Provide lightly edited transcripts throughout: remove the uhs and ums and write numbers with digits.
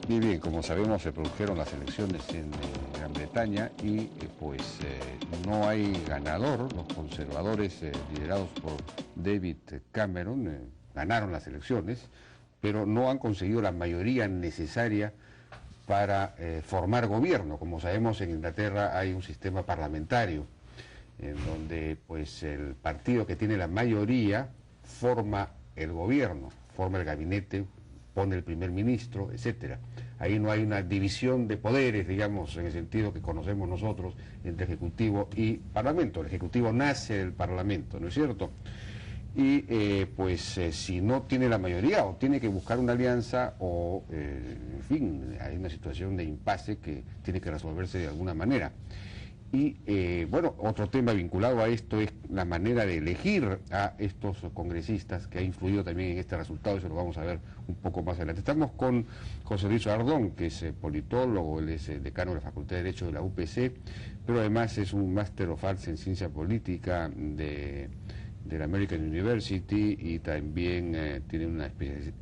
Bien, bien, como sabemos se produjeron las elecciones en Gran Bretaña y no hay ganador. Los conservadores liderados por David Cameron ganaron las elecciones, pero no han conseguido la mayoría necesaria para formar gobierno. Como sabemos, en Inglaterra hay un sistema parlamentario en donde el partido que tiene la mayoría forma el gobierno, forma el gabinete, pone el primer ministro, etcétera. Ahí no hay una división de poderes, digamos, en el sentido que conocemos nosotros, entre Ejecutivo y Parlamento. El Ejecutivo nace del Parlamento, ¿no es cierto? Y si no tiene la mayoría, o tiene que buscar una alianza, o, en fin, hay una situación de impasse que tiene que resolverse de alguna manera. Y otro tema vinculado a esto es la manera de elegir a estos congresistas, que ha influido también en este resultado. Eso lo vamos a ver un poco más adelante. Estamos con José Luis Ardón, que es politólogo, él es decano de la Facultad de Derecho de la UPC, pero además es un Master of Arts en Ciencia Política de la American University, y también tiene una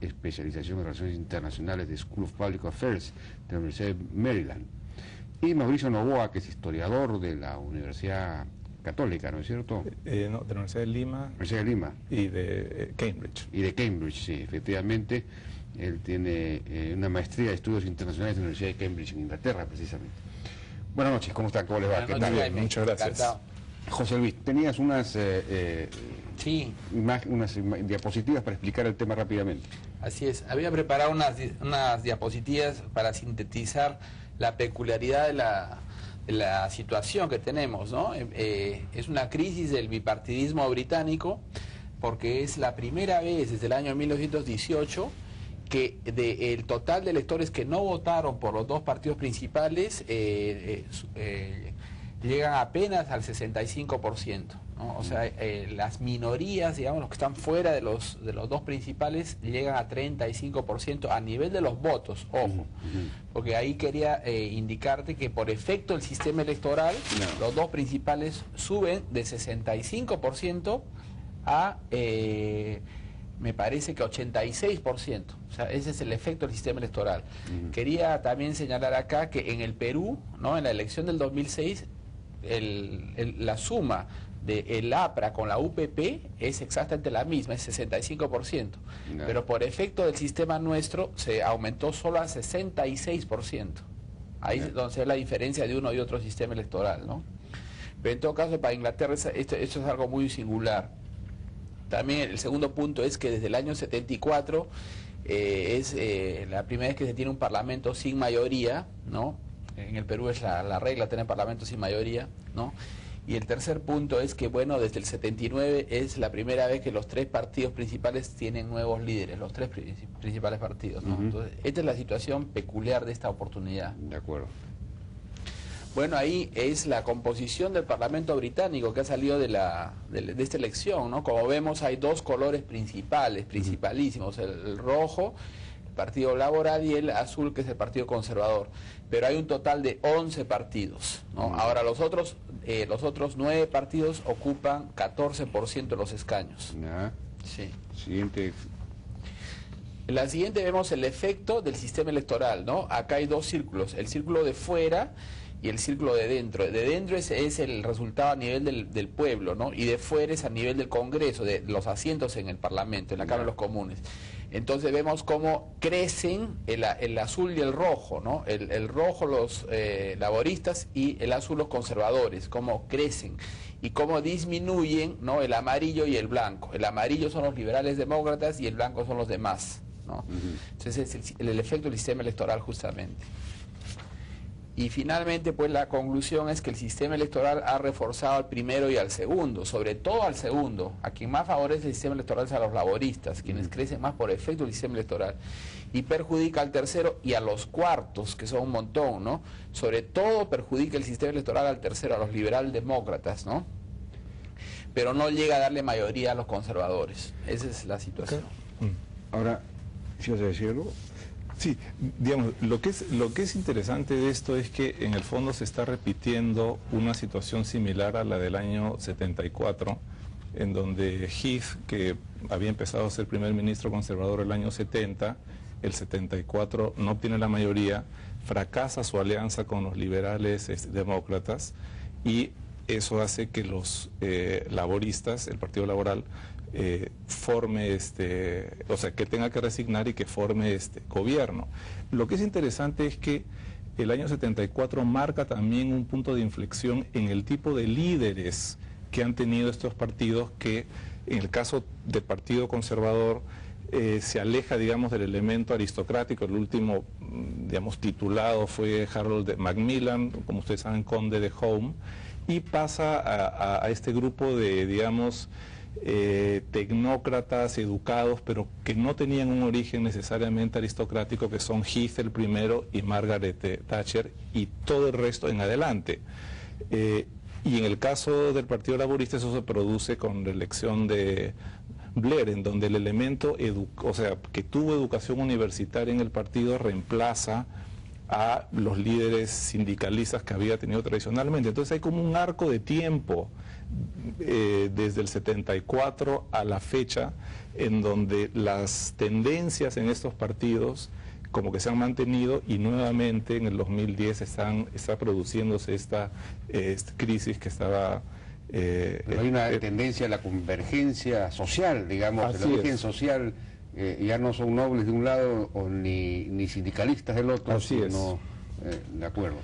especialización en Relaciones Internacionales de School of Public Affairs de la Universidad de Maryland. Y Mauricio Novoa, que es historiador de la Universidad Católica, ¿no es cierto? No, de la Universidad de Lima. Universidad de Lima. Y de Cambridge. Y de Cambridge, sí, efectivamente. Él tiene una maestría de estudios internacionales de la Universidad de Cambridge, en Inglaterra, precisamente. Buenas noches, ¿cómo están? ¿Cómo les va? Buenas ¿Qué tal? noches, Bien, muchas gracias. Encantado. José Luis, tenías unas Sí, diapositivas para explicar el tema rápidamente. así es. Había preparado unas diapositivas para sintetizar la peculiaridad de la situación que tenemos, ¿no? Es una crisis del bipartidismo británico, porque es la primera vez desde el año 1918 que del total de electores que no votaron por los dos partidos principales llegan apenas al 65%, ¿no? O sea, las minorías, digamos, los que están fuera de los dos principales, llegan a 35% a nivel de los votos, ojo, porque ahí quería indicarte que por efecto del sistema electoral, los dos principales suben de 65% a, me parece que 86%, o sea, ese es el efecto del sistema electoral. Quería también señalar acá que en el Perú, ¿no?, en la elección del 2006, la suma del APRA con la UPP es exactamente la misma, es 65%, pero por efecto del sistema nuestro se aumentó solo a 66%. Ahí es donde se ve la diferencia de uno y otro sistema electoral, ¿no? Pero en todo caso, para Inglaterra esto es algo muy singular. También el segundo punto es que desde el año 74 es la primera vez que se tiene un parlamento sin mayoría, ¿no? En el Perú es la regla tener parlamento sin mayoría, ¿no? Y el tercer punto es que, bueno, desde el 79 es la primera vez que los tres partidos principales tienen nuevos líderes, los tres principales partidos, ¿no? Entonces, esta es la situación peculiar de esta oportunidad. De acuerdo. Bueno, ahí es la composición del Parlamento británico que ha salido de esta elección, ¿no? Como vemos, hay dos colores principalísimos, el rojo, el Partido Laboral, y el azul, que es el Partido Conservador. Pero hay un total de 11 partidos, ¿no? Ahora los otros 9 partidos ocupan 14% de los escaños. Sí. Siguiente. En la siguiente vemos el efecto del sistema electoral, ¿no? Acá hay dos círculos, el círculo de fuera y el círculo de dentro. De dentro es el resultado a nivel del pueblo, ¿no? Y de fuera es a nivel del Congreso, de los asientos en el Parlamento, en la Cámara de los Comunes. Entonces vemos cómo crecen el azul y el rojo, ¿no? El rojo los laboristas y el azul los conservadores, cómo crecen y cómo disminuyen, ¿no?, el amarillo y el blanco. El amarillo son los liberales demócratas y el blanco son los demás, ¿no? Entonces es el efecto del sistema electoral justamente. Y finalmente, pues la conclusión es que el sistema electoral ha reforzado al primero y al segundo, sobre todo al segundo. A quien más favorece el sistema electoral es a los laboristas, quienes crecen más por efecto del sistema electoral, y perjudica al tercero y a los cuartos, que son un montón, ¿no? Sobre todo perjudica el sistema electoral al tercero, a los liberal demócratas, ¿no? Pero no llega a darle mayoría a los conservadores. Esa es la situación. Ahora, ¿sí vas a decir algo? Sí, digamos, lo que es interesante de esto es que en el fondo se está repitiendo una situación similar a la del año 74, en donde Heath, que había empezado a ser primer ministro conservador el año 70, el 74 no obtiene la mayoría, fracasa su alianza con los liberales demócratas, y eso hace que los laboristas, el Partido Laboral, forme o sea, que tenga que resignar y que forme gobierno. Lo que es interesante es que el año 74 marca también un punto de inflexión en el tipo de líderes que han tenido estos partidos, que en el caso del Partido Conservador se aleja, digamos, del elemento aristocrático. El último, digamos, titulado fue Harold Macmillan, como ustedes saben, conde de Home, y pasa a este grupo de, digamos, tecnócratas educados, pero que no tenían un origen necesariamente aristocrático, que son Heath el primero y Margaret Thatcher, y todo el resto en adelante. Y en el caso del Partido Laborista eso se produce con la elección de Blair, en donde el elemento o sea, que tuvo educación universitaria en el partido reemplaza a los líderes sindicalistas que había tenido tradicionalmente. Entonces hay como un arco de tiempo desde el 74 a la fecha, en donde las tendencias en estos partidos como que se han mantenido, y nuevamente en el 2010 está produciéndose esta crisis que estaba... Pero hay una tendencia a la convergencia social, digamos, el origen social, ya no son nobles de un lado ni sindicalistas del otro, sino de acuerdo.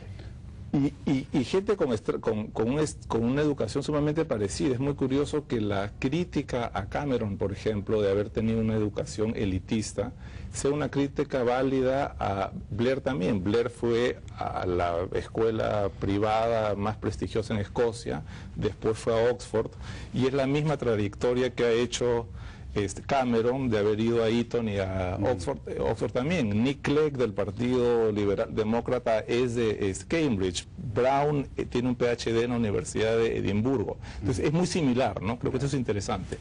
Y gente con una educación sumamente parecida. Es muy curioso que la crítica a Cameron, por ejemplo, de haber tenido una educación elitista, sea una crítica válida a Blair también. Blair fue a la escuela privada más prestigiosa en Escocia, después fue a Oxford, y es la misma trayectoria que ha hecho Cameron, de haber ido a Eton y a Oxford también. Nick Clegg, del Partido Liberal Demócrata, es de Cambridge. Brown tiene un PhD en la Universidad de Edimburgo. Entonces es muy similar, ¿no? Creo que eso es interesante.